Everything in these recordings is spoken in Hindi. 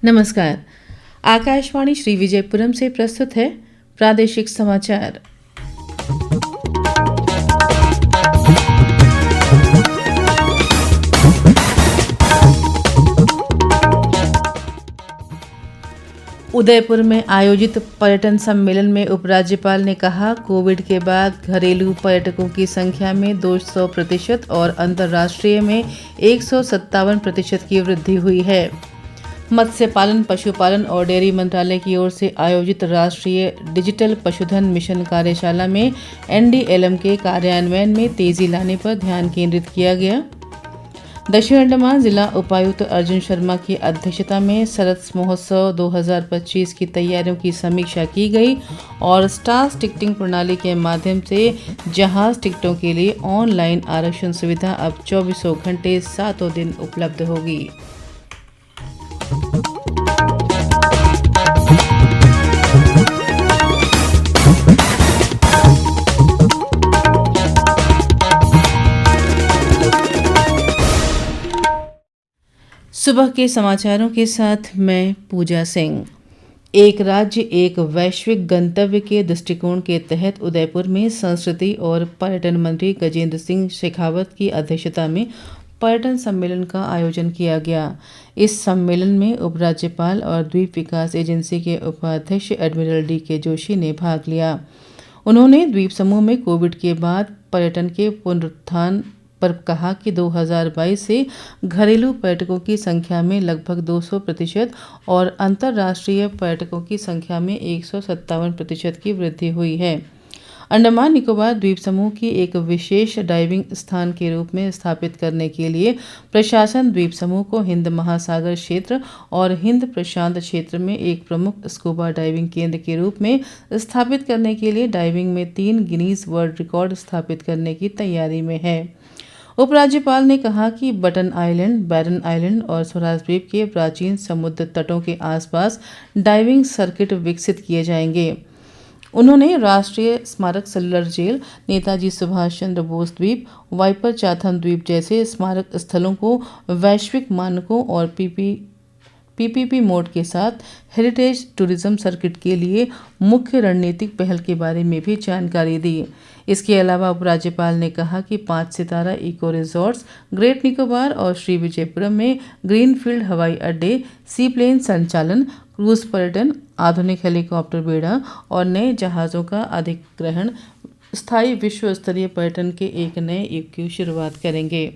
नमस्कार। आकाशवाणी श्री विजयपुरम से प्रस्तुत है प्रादेशिक समाचार। उदयपुर में आयोजित पर्यटन सम्मेलन में उपराज्यपाल ने कहा, कोविड के बाद घरेलू पर्यटकों की संख्या में 200% और अंतर्राष्ट्रीय में 157% की वृद्धि हुई है। मत्स्य पालन, पशुपालन और डेयरी मंत्रालय की ओर से आयोजित राष्ट्रीय डिजिटल पशुधन मिशन कार्यशाला में एनडीएलएम के कार्यान्वयन में तेजी लाने पर ध्यान केंद्रित किया गया। दक्षिण अंडमान जिला उपायुक्त अर्जुन शर्मा की अध्यक्षता में सरस महोत्सव 2025 की तैयारियों की समीक्षा की गई और स्टार टिकटिंग प्रणाली के माध्यम से जहाज टिकटों के लिए ऑनलाइन आरक्षण सुविधा अब 24 घंटे 7 दिन उपलब्ध होगी। सुबह के समाचारों के साथ मैं पूजा सिंह। एक राज्य एक वैश्विक गंतव्य के दृष्टिकोण के तहत उदयपुर में संस्कृति और पर्यटन मंत्री गजेंद्र सिंह शेखावत की अध्यक्षता में पर्यटन सम्मेलन का आयोजन किया गया। इस सम्मेलन में उपराज्यपाल और द्वीप विकास एजेंसी के उपाध्यक्ष एडमिरल डी.के. जोशी ने भाग लिया। उन्होंने द्वीप समूह में कोविड के बाद पर्यटन के पुनरुत्थान पर कहा कि 2022 से घरेलू पर्यटकों की संख्या में लगभग 200% और अंतर्राष्ट्रीय पर्यटकों की संख्या में 157% की वृद्धि हुई है। अंडमान निकोबार द्वीप समूह की एक विशेष डाइविंग स्थान के रूप में स्थापित करने के लिए प्रशासन द्वीप समूह को हिंद महासागर क्षेत्र और हिंद प्रशांत क्षेत्र में एक प्रमुख स्कूबा डाइविंग केंद्र के रूप में स्थापित करने के लिए डाइविंग में 3 गिनीज वर्ल्ड रिकॉर्ड स्थापित करने की तैयारी में है। उपराज्यपाल ने कहा कि बटन आइलैंड, बैरन आइलैंड और स्वराज द्वीप के प्राचीन समुद्र तटों के आसपास डाइविंग सर्किट विकसित किए जाएंगे। उन्होंने राष्ट्रीय स्मारक सेलुलर जेल, नेताजी सुभाष चंद्र बोस द्वीप, वाइपर चाथम द्वीप जैसे स्मारक स्थलों को वैश्विक मानकों और पीपीपी मोड के साथ हेरिटेज टूरिज्म सर्किट के लिए मुख्य रणनीतिक पहल के बारे में भी जानकारी दी। इसके अलावा उपराज्यपाल ने कहा कि 5 सितारा इको रिजॉर्ट्स, ग्रेट निकोबार और श्री विजयपुरम में ग्रीनफील्ड हवाई अड्डे, सी प्लेन संचालन, क्रूज पर्यटन, आधुनिक हेलीकॉप्टर बेड़ा और नए जहाज़ों का अधिग्रहण स्थायी विश्व स्तरीय पर्यटन के एक नए युग की शुरुआत करेंगे।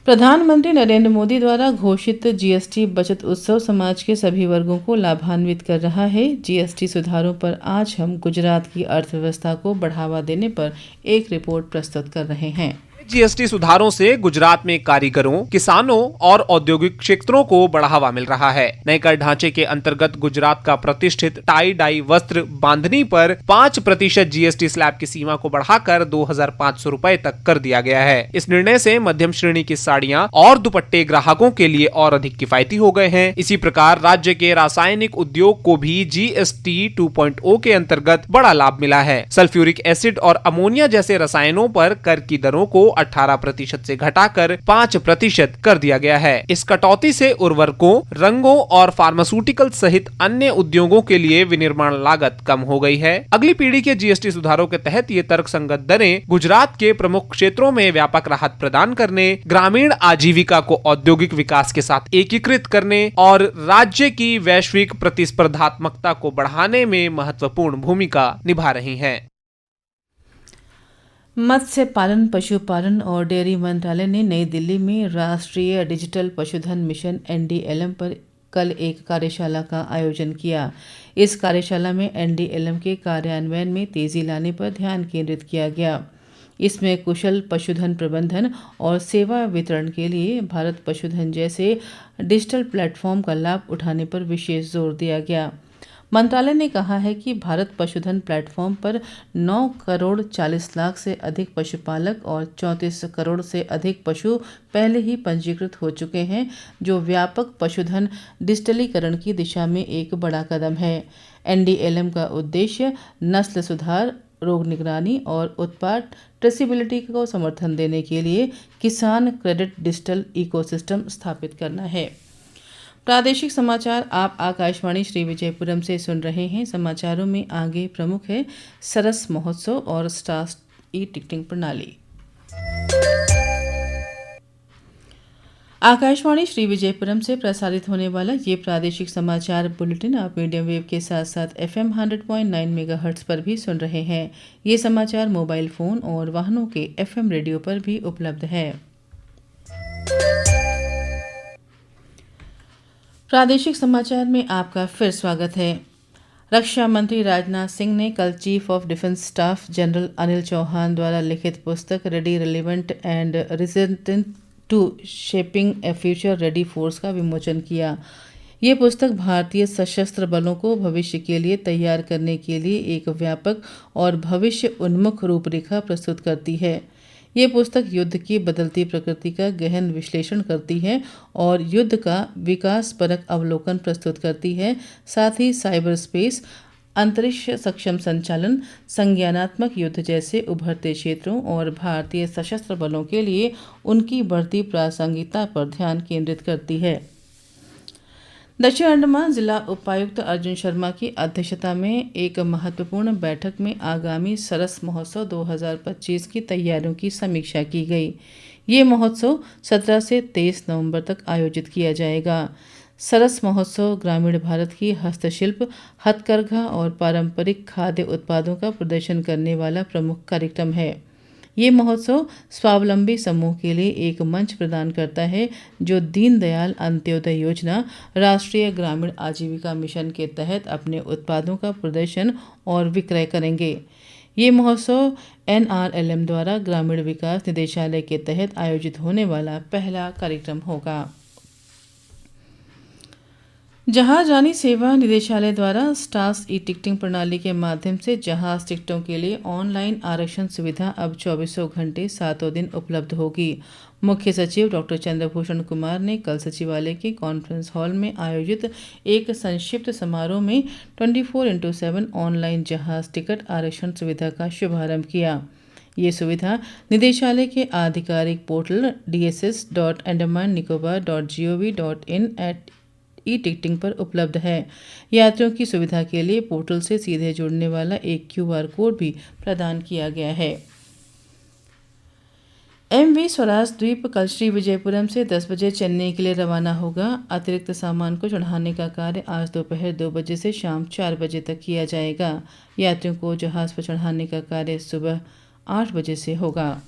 प्रधानमंत्री नरेंद्र मोदी द्वारा घोषित जीएसटी बचत उत्सव समाज के सभी वर्गों को लाभान्वित कर रहा है। जीएसटी सुधारों पर आज हम गुजरात की अर्थव्यवस्था को बढ़ावा देने पर एक रिपोर्ट प्रस्तुत कर रहे हैं। जीएसटी सुधारों से गुजरात में कारीगरों, किसानों और औद्योगिक क्षेत्रों को बढ़ावा मिल रहा है। नए कर ढांचे के अंतर्गत गुजरात का प्रतिष्ठित टाई डाई वस्त्र बांधनी पर 5% जीएसटी स्लैब की सीमा को बढ़ाकर 2,500 रुपए तक कर दिया गया है। इस निर्णय से मध्यम श्रेणी की साड़ियां और दुपट्टे ग्राहकों के लिए और अधिक किफायती हो गए हैं। इसी प्रकार राज्य के रासायनिक उद्योग को भी जीएसटी 2.0 के अंतर्गत बड़ा लाभ मिला है। सल्फ्यूरिक एसिड और अमोनिया जैसे रसायनों पर कर की दरों को 18% से घटाकर 5% कर दिया गया है। इस कटौती से उर्वरकों, रंगों और फार्मास्यूटिकल सहित अन्य उद्योगों के लिए विनिर्माण लागत कम हो गई है। अगली पीढ़ी के जीएसटी सुधारों के तहत ये तर्कसंगत दरें गुजरात के प्रमुख क्षेत्रों में व्यापक राहत प्रदान करने, ग्रामीण आजीविका को औद्योगिक विकास के साथ एकीकृत करने और राज्य की वैश्विक प्रतिस्पर्धात्मकता को बढ़ाने में महत्वपूर्ण भूमिका निभा रही हैं। मत्स्य पालन, पशुपालन और डेयरी मंत्रालय ने नई दिल्ली में राष्ट्रीय डिजिटल पशुधन मिशन एनडीएलएम पर कल एक कार्यशाला का आयोजन किया। इस कार्यशाला में एनडीएलएम के कार्यान्वयन में तेजी लाने पर ध्यान केंद्रित किया गया। इसमें कुशल पशुधन प्रबंधन और सेवा वितरण के लिए भारत पशुधन जैसे डिजिटल प्लेटफॉर्म का लाभ उठाने पर विशेष जोर दिया गया। मंत्रालय ने कहा है कि भारत पशुधन प्लेटफॉर्म पर 9 करोड़ 40 लाख से अधिक पशुपालक और 34 करोड़ से अधिक पशु पहले ही पंजीकृत हो चुके हैं, जो व्यापक पशुधन डिजिटलीकरण की दिशा में एक बड़ा कदम है। एनडीएलएम का उद्देश्य नस्ल सुधार, रोग निगरानी और उत्पाद ट्रेसिबिलिटी को समर्थन देने के लिए किसान क्रेडिट डिजिटल इकोसिस्टम स्थापित करना है। प्रादेशिक समाचार आप आकाशवाणी श्री विजयपुरम से सुन रहे हैं। समाचारों में आगे प्रमुख है सरस महोत्सव और स्टार ई टिकटिंग प्रणाली। आकाशवाणी श्री विजयपुरम से प्रसारित होने वाला ये प्रादेशिक समाचार बुलेटिन आप मीडियम वेव के साथ साथ FM 100.9 मेगाहर्ट्ज पर भी सुन रहे हैं। ये समाचार मोबाइल फोन और वाहनों के FM रेडियो पर भी उपलब्ध है। प्रादेशिक समाचार में आपका फिर स्वागत है। रक्षा मंत्री राजनाथ सिंह ने कल chief of defence staff general Anil Chauhan द्वारा लिखित पुस्तक ready, relevant and resistant to shaping a future ready force का विमोचन किया। ये पुस्तक भारतीय सशस्त्र बलों को भविष्य के लिए तैयार करने के लिए एक व्यापक और भविष्य उन्मुख रूपरेखा प्रस्तुत करती है। ये पुस्तक युद्ध की बदलती प्रकृति का गहन विश्लेषण करती है और युद्ध का विकासपरक अवलोकन प्रस्तुत करती है। साथ ही साइबर स्पेस, अंतरिक्ष सक्षम संचालन, संज्ञानात्मक युद्ध जैसे उभरते क्षेत्रों और भारतीय सशस्त्र बलों के लिए उनकी बढ़ती प्रासंगिकता पर ध्यान केंद्रित करती है। दक्षिण अंडमान जिला उपायुक्त अर्जुन शर्मा की अध्यक्षता में एक महत्वपूर्ण बैठक में आगामी सरस महोत्सव 2025 की तैयारियों की समीक्षा की गई। ये महोत्सव 17 से 23 नवंबर तक आयोजित किया जाएगा। सरस महोत्सव ग्रामीण भारत की हस्तशिल्प, हथकरघा और पारंपरिक खाद्य उत्पादों का प्रदर्शन करने वाला प्रमुख कार्यक्रम है। ये महोत्सव स्वावलंबी समूह के लिए एक मंच प्रदान करता है जो दीनदयाल अंत्योदय योजना, राष्ट्रीय ग्रामीण आजीविका मिशन के तहत अपने उत्पादों का प्रदर्शन और विक्रय करेंगे। ये महोत्सव NRLM द्वारा ग्रामीण विकास निदेशालय के तहत आयोजित होने वाला पहला कार्यक्रम होगा। जहाजरानी सेवा निदेशालय द्वारा स्टार्स ई टिकटिंग प्रणाली के माध्यम से जहाज टिकटों के लिए ऑनलाइन आरक्षण सुविधा अब 24 घंटे 7 दिन उपलब्ध होगी। मुख्य सचिव डॉक्टर चंद्रभूषण कुमार ने कल सचिवालय के कॉन्फ्रेंस हॉल में आयोजित एक संक्षिप्त समारोह में 24x7 ऑनलाइन जहाज टिकट आरक्षण सुविधा का शुभारंभ किया। ये सुविधा निदेशालय के आधिकारिक पोर्टल dss.andamannicobar.gov.in ई टिकटिंग पर उपलब्ध है। यात्रियों की सुविधा के लिए पोर्टल से सीधे जुड़ने वाला एक QR कोड भी प्रदान किया गया है। MV स्वराज द्वीप कल श्री विजयपुरम से 10 बजे चेन्नई के लिए रवाना होगा। अतिरिक्त सामान को चढ़ाने का कार्य आज दोपहर 2 बजे से शाम 4 बजे तक किया जाएगा। यात्रियों को जहाज पर चढ़ाने का कार्य सुबह 8 बजे से होगा।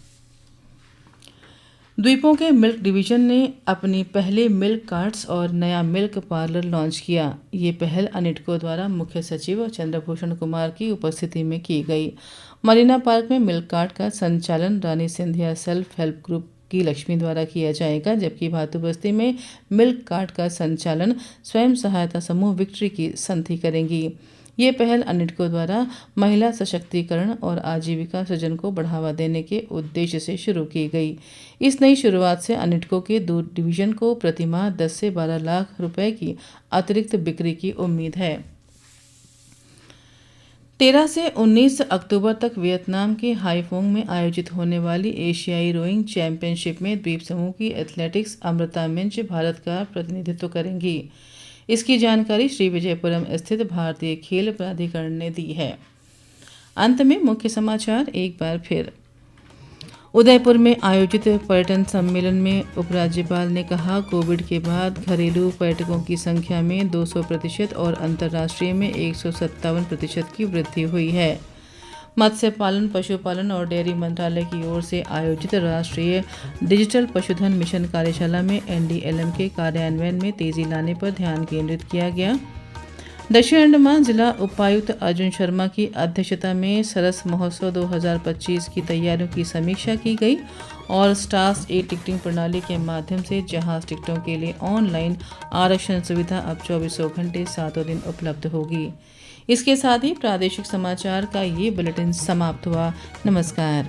द्वीपों के मिल्क डिवीजन ने अपनी पहले मिल्क कार्ट्स और नया मिल्क पार्लर लॉन्च किया। ये पहल अनिटको द्वारा मुख्य सचिव चंद्रभूषण कुमार की उपस्थिति में की गई। मरीना पार्क में मिल्क कार्ट का संचालन रानी सिंधिया सेल्फ हेल्प ग्रुप की लक्ष्मी द्वारा किया जाएगा, जबकि भातु बस्ती में मिल्क कार्ट का संचालन स्वयं सहायता समूह विक्ट्री की संथी करेंगी। ये पहल अनिटको द्वारा महिला सशक्तिकरण और आजीविका सृजन को बढ़ावा देने के उद्देश्य से शुरू की गई। इस नई शुरुआत से अनिटको के दूध डिवीजन को प्रतिमाह 10 से 12 लाख रुपए की अतिरिक्त बिक्री की उम्मीद है। 13 से 19 अक्टूबर तक वियतनाम के हाईफोंग में आयोजित होने वाली एशियाई रोइंग चैंपियनशिप में द्वीप समूह की एथलेटिक्स अमृता मिंज भारत का प्रतिनिधित्व करेंगी। इसकी जानकारी श्री विजयपुरम स्थित भारतीय खेल प्राधिकरण ने दी है। अंत में मुख्य समाचार एक बार फिर। उदयपुर में आयोजित पर्यटन सम्मेलन में उपराज्यपाल ने कहा, कोविड के बाद घरेलू पर्यटकों की संख्या में 200% और अंतर्राष्ट्रीय में 157% की वृद्धि हुई है। मत्स्य पालन, पशुपालन और डेयरी मंत्रालय की ओर से आयोजित राष्ट्रीय डिजिटल पशुधन मिशन कार्यशाला में NDLM के कार्यान्वयन में तेजी लाने पर ध्यान केंद्रित किया गया। दक्षिण अंडमान जिला उपायुक्त अर्जुन शर्मा की अध्यक्षता में सरस महोत्सव 2025 की तैयारियों की समीक्षा की गई और स्टार्स ई टिकटिंग प्रणाली के माध्यम से जहाज टिकटों के लिए ऑनलाइन आरक्षण सुविधा अब 24 घंटे 7 दिन उपलब्ध होगी। इसके साथ ही प्रादेशिक समाचार का ये बुलेटिन समाप्त हुआ। नमस्कार।